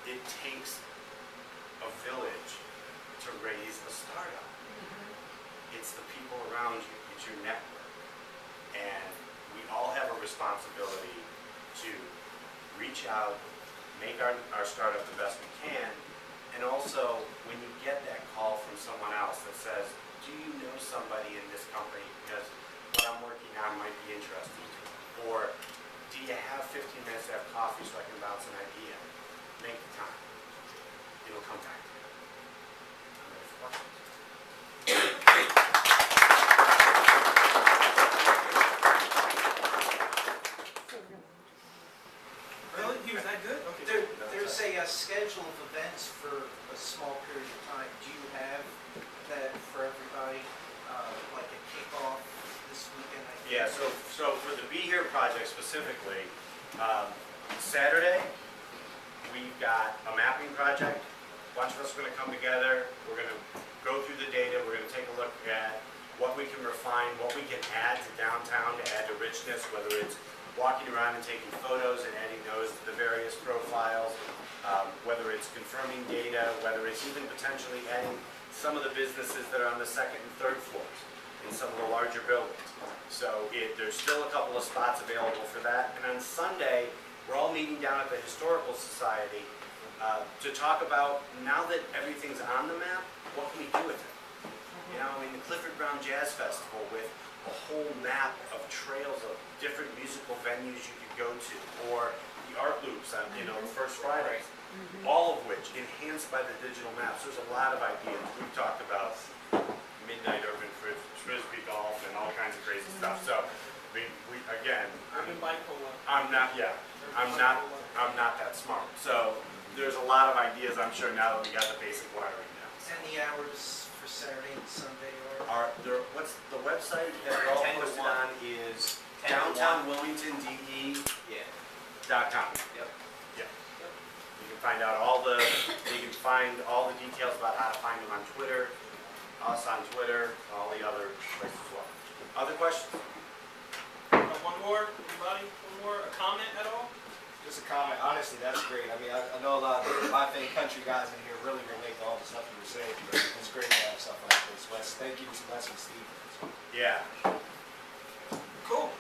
it takes a village to raise a startup. It's the people around you, it's your network. And we all have a responsibility to reach out, make our startup the best we can, and also when you get that call from someone else that says, do you know somebody in this company because what I'm working on might be interesting to you? Or do you have 15 minutes to have coffee so I can bounce an idea? Make the time. It'll come back to you. I'm ready for questions. Really? He was that good? Okay. There's a schedule of events for a small period of time. Do you have that for everybody, like a kickoff this weekend? I think? Yeah, so for the Be Here project specifically, Saturday, we've got a mapping project. A bunch of us are going to come together. We're going to go through the data. We're going to take a look at what we can refine, what we can add to downtown to add to richness, whether it's walking around and taking photos and adding those to the various profiles, whether it's confirming data, whether it's even potentially adding some of the businesses that are on the second and third floors in some of the larger buildings. So there's still a couple of spots available for that. And on Sunday, we're all meeting down at the Historical Society to talk about, now that everything's on the map, what can we do with it? You know, I mean, the Clifford Brown Jazz Festival with a whole map of trails of different musical venues you could go to, or the art loops on, you know, First Fridays, all of which enhanced by the digital maps. There's a lot of ideas. We've talked about midnight urban frisbee golf and all kinds of crazy stuff. So, we again, Urban bipolar. I'm not that smart. So, there's a lot of ideas. I'm sure now that we got the basic wiring down. And the hours for Saturday and Sunday What's the website that they're all 10 to posted 1. on is 10 to 1. downtownwilmingtonde.com. Yep. Yeah. You can find out you can find all the details about how to find them on Twitter, us on Twitter, all the other places as well. Other questions? One more, anybody? One more? A comment at all? Just a comment. Honestly, that's great. I mean, I know a lot of my favorite country guys in here really relate to all the stuff you were saying. But it's great to have stuff like this. Wes, thank you so much, and Steve. Yeah. Cool.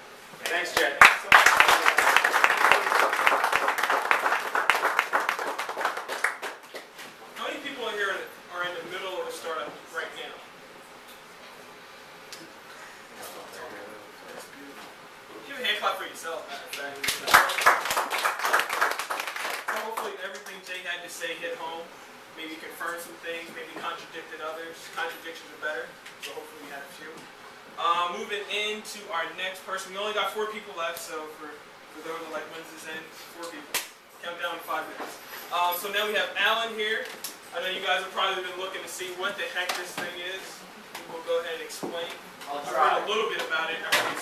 Thanks, Jen. How many people in here are in the middle of a startup right now? Give a hand clap for yourself, matter of fact. Hopefully everything Jay had to say hit home. Maybe confirmed some things, maybe contradicted others. Contradictions are better, so hopefully we had a few. Moving into our next person. We only got 4 people left, so for those that like, when's this end? 4 people. Count down in 5 minutes. So now we have Alan here. I know you guys have probably been looking to see what the heck this thing is. We'll go ahead and explain. I'll I've try. read a little bit about it.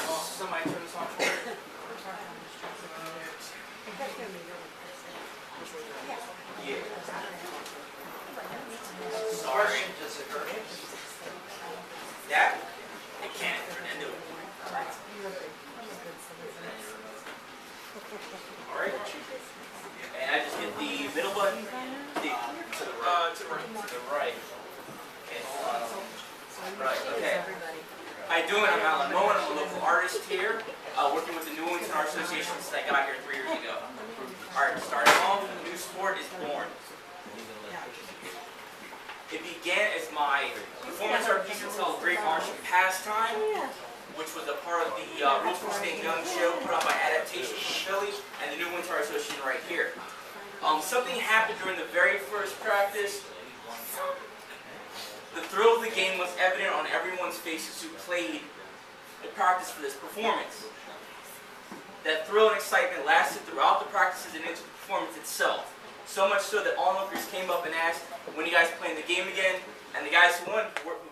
Somebody turn this on for me. Yeah. Sorry. Does it hurt? That? It can't turn into it. Alright. And I just hit the middle button. To the right. To the right. To the right. Okay. Right, okay. How you doing? I'm Alan Moen. I'm a local artist here, working with the New Orleans Art Association since I got here 3 years ago. Alright, starting off, a new sport is born. It began as my performance art piece entitled Great Martian Pastime, which was a part of the Rules for Staying Young show put on by Adaptation from Philly and the New Orleans Art Association right here. Something happened during the very first practice. The thrill of the game was evident on everyone's faces who played the practice for this performance. That thrill and excitement lasted throughout the practices and into the performance itself. So much so that onlookers came up and asked, when you guys playing the game again? And the guys who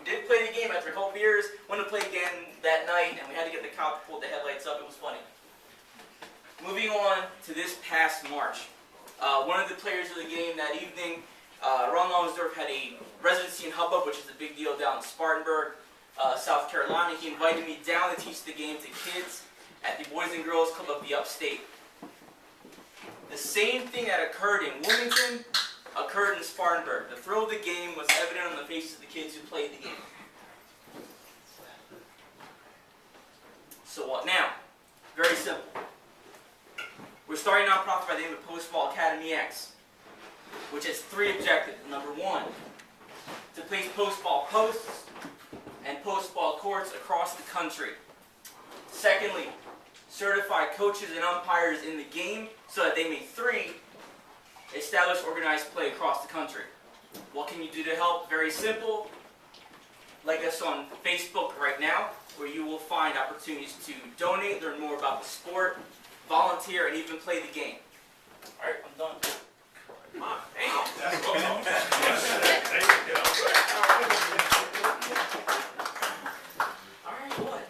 did play the game after a couple years, wanted to play again that night, and we had to get the cop to pull the headlights up. It was funny. Moving on to this past March. One of the players of the game that evening, Ron Lonsdorf, had a residency in Hubbub, which is a big deal down in Spartanburg, South Carolina. He invited me down to teach the game to kids at the Boys and Girls Club of the Upstate. The same thing that occurred in Wilmington occurred in Spartanburg. The thrill of the game was evident on the faces of the kids who played the game. So what now? Very simple. We're starting a nonprofit by the name of Postball Academy X, which has 3 objectives. Number 1, to place postball posts and postball courts across the country. Secondly, certify coaches and umpires in the game so that they may 3, establish organized play across the country. What can you do to help? Very simple. Like us on Facebook right now, where you will find opportunities to donate, learn more about the sport, volunteer, and even play the game. Alright, I'm done. Come on, damn. Alright, what?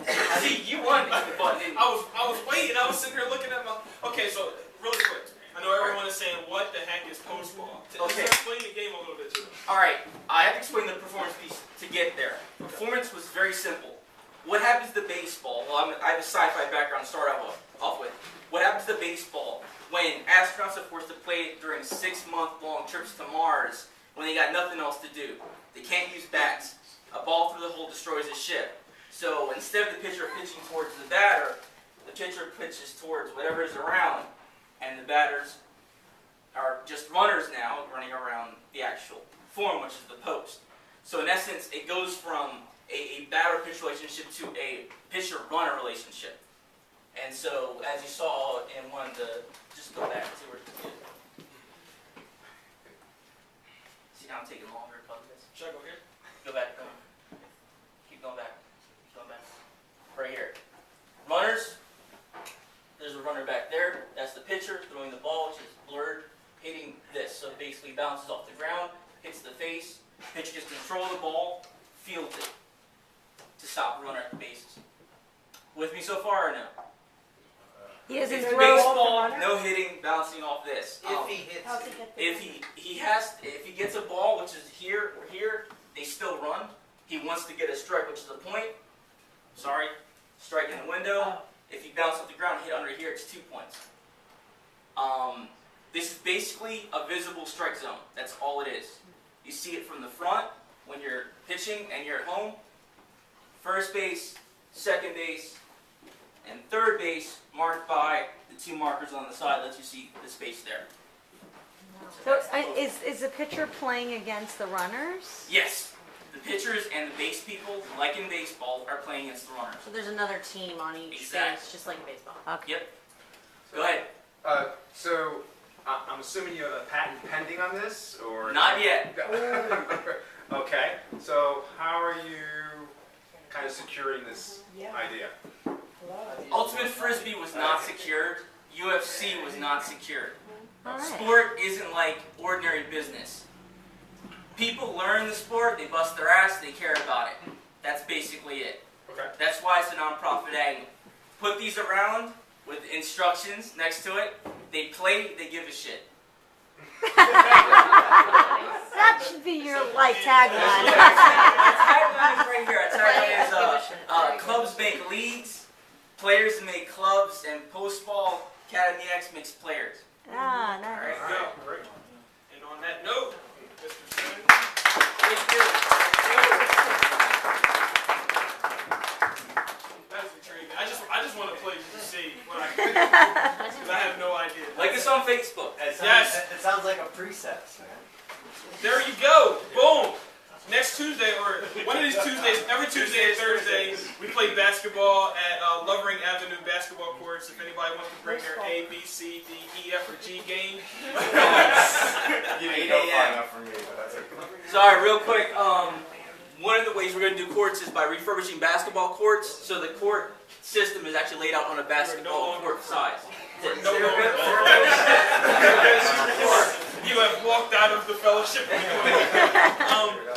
See, you won the button, didn't you? I was waiting. I was sitting here looking at my. Okay, so really quick. I know everyone is saying, "What the heck is postball?" Okay. Explain the game a little bit to them. Alright, I have to explain the performance piece to get there. Performance was very simple. What happens to baseball? Well, I have a sci-fi background to start off with. What happens to baseball when astronauts are forced to play it during 6-month-long trips to Mars when they got nothing else to do? They can't use bats. A ball through the hole destroys a ship. So instead of the pitcher pitching towards the batter, the pitcher pitches towards whatever is around, and the batters are just runners now running around the actual form, which is the post. So in essence, it goes from a batter-pitcher relationship to a pitcher-runner relationship. And so, as you saw in one of the, just go back to where it is. See how I'm taking longer to cover this? Should I go here? Go back, go. Keep going back. Keep going back. Right here. Runners. There's a runner back there. That's the pitcher throwing the ball, which is blurred, hitting this. So it basically bounces off the ground, hits the face. Pitcher gets control of the ball, fields it to stop the runner at the bases. With me so far or no? He doesn't It's throw baseball, off the runner? no hitting, bouncing off this. If he hits How's it. he get the If he gets a ball, which is here or here, they still run. He wants to get a strike, which is a point. Sorry, strike in the window. Oh. If he bounces off the ground, hit under here, it's 2 points. This is basically a visible strike zone. That's all it is. You see it from the front when you're pitching and you're at home. First base, second base, and third base marked by the 2 markers on the side. Lets you see the space there. So is the pitcher playing against the runners? Yes, the pitchers and the base people, like in baseball, are playing against the runners. So there's another team on each Exactly. base, just like in baseball. Okay. Yep. Go ahead. So, I'm assuming you have a patent pending on this, or? Not yet. Okay, so how are you kind of securing this idea? Ultimate Frisbee was not secured. UFC was not secured. All right. Sport isn't like ordinary business. People learn the sport, they bust their ass, they care about it. That's basically it. Okay. That's why it's a nonprofit angle. Put these around with instructions next to it. They play, they give a shit. That should be your like tagline. Tagline is right here. Our tagline is clubs make leagues, players make clubs, and Postball Academy X makes players. Ah, All nice. right, All go. right, great. And on that note, Mr. Stone. Thank you. That's intriguing. I just want to play just to see what I can do. Because I have no idea. Like us on Facebook. Yes. It sounds like a preset, man. There you go. Boom. Next Tuesday, or one of these Tuesdays, every Tuesday and Thursday, we play basketball at Lovering Avenue basketball courts. If anybody wants to bring their A, B, C, D, E, F, or G game. You didn't go far enough for me, but that's okay. Sorry, real quick. One of the ways we're going to do courts is by refurbishing basketball courts. So the court system is actually laid out on a basketball court size. No longer. You have walked out of the fellowship.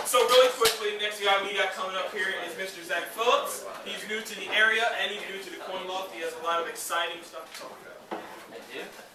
So really quickly, next guy we got coming up here is Mr. Zach Phillips. He's new to the area and he's new to the coin loft. He has a lot of exciting stuff to talk about. I do.